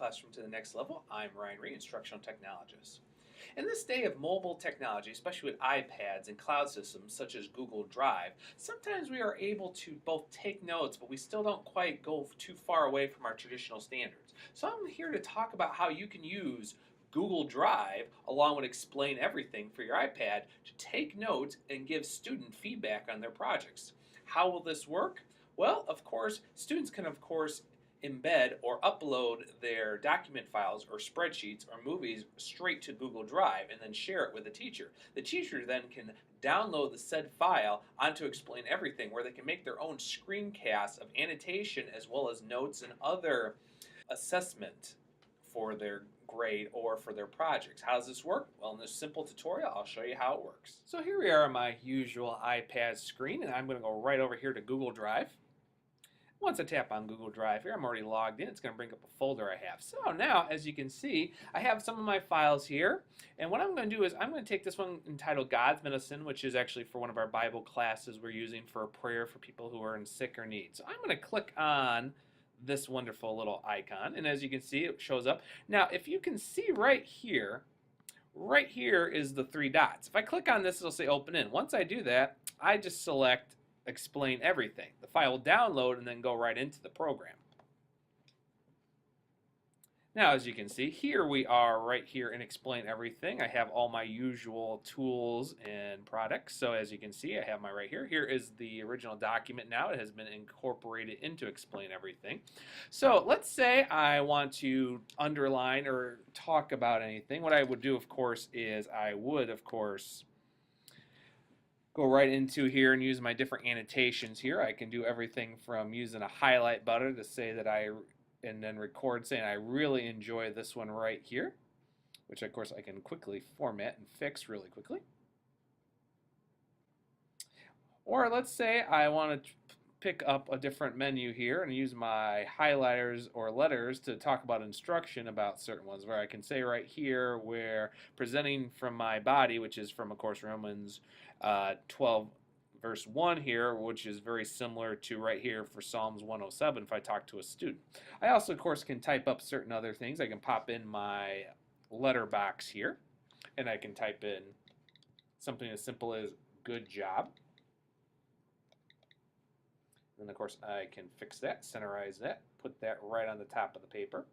classroom to the next level. I'm Ryan Ree, instructional technologist. In this day of mobile technology, especially with iPads and cloud systems such as Google Drive, sometimes we are able to both take notes, but we still don't quite go too far away from our traditional standards. So I'm here to talk about how you can use Google Drive along with Explain Everything for your iPad to take notes and give student feedback on their projects. How will this work? Well, of course, students can, of course, embed or upload their document files or spreadsheets or movies straight to Google Drive and then share it with the teacher. The teacher then can download the said file onto Explain Everything, where they can make their own screencasts of annotation as well as notes and other assessment for their grade or for their projects. How does this work? Well, in this simple tutorial, I'll show you how it works. So here we are on my usual iPad screen, and I'm going to go right over here to Google Drive. Once I tap on Google Drive here, I'm already logged in. It's going to bring up a folder I have. So now, as you can see, I have some of my files here. And what I'm going to do is I'm going to take this one entitled God's Medicine, which is actually for one of our Bible classes we're using for a prayer for people who are in sick or need. So I'm going to click on this wonderful little icon. And as you can see, it shows up. Now, if you can see right here is the three dots. If I click on this, it'll say Open In. Once I do that, I just select Explain Everything. The file will download and then go right into the program. Now, as you can see, here we are right here in Explain Everything. I have all my usual tools and products. So as you can see, I have my right here. Here is the original document now. It has been incorporated into Explain Everything. So let's say I want to underline or talk about anything. What I would do, of course, is I would, of course, go right into here and use my different annotations here. I can do everything from using a highlight button to say that and then record saying I really enjoy this one right here, which of course I can quickly format and fix really quickly. Or let's say I want to pick up a different menu here and use my highlighters or letters to talk about instruction about certain ones, where I can say right here where presenting from my body, which is from, of course, Romans 12 verse 1 here, which is very similar to right here for Psalms 107 if I talk to a student. I also, of course, can type up certain other things. I can pop in my letter box here, and I can type in something as simple as good job. And of course I can fix that, centerize that, put that right on the top of the paper.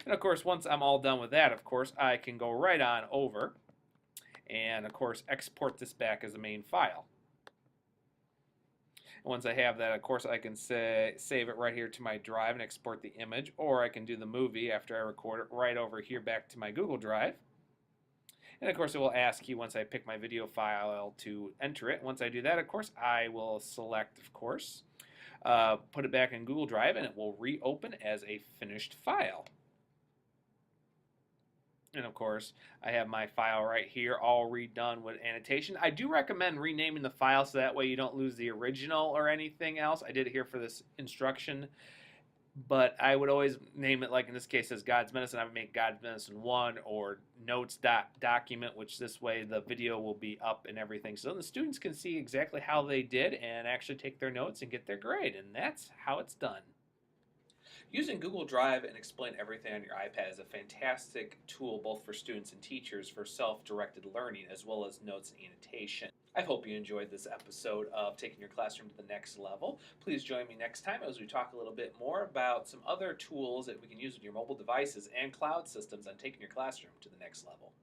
And of course, once I'm all done with that, of course, I can go right on over and of course export this back as a main file. And once I have that, of course, I can save it right here to my drive and export the image, or I can do the movie after I record it right over here back to my Google Drive. And of course, it will ask you once I pick my video file to enter it. Once I do that, of course, I will select, of course, put it back in Google Drive, and it will reopen as a finished file. And of course, I have my file right here, all redone with annotation. I do recommend renaming the file so that way you don't lose the original or anything else. I did it here for this instruction, but I would always name it, like in this case as God's Medicine. I would make God's Medicine 1 or notes.document, which this way the video will be up and everything. So the students can see exactly how they did and actually take their notes and get their grade. And that's how it's done. Using Google Drive and Explain Everything on your iPad is a fantastic tool both for students and teachers for self-directed learning as well as notes and annotation. I hope you enjoyed this episode of Taking Your Classroom to the Next Level. Please join me next time as we talk a little bit more about some other tools that we can use with your mobile devices and cloud systems on taking your classroom to the next level.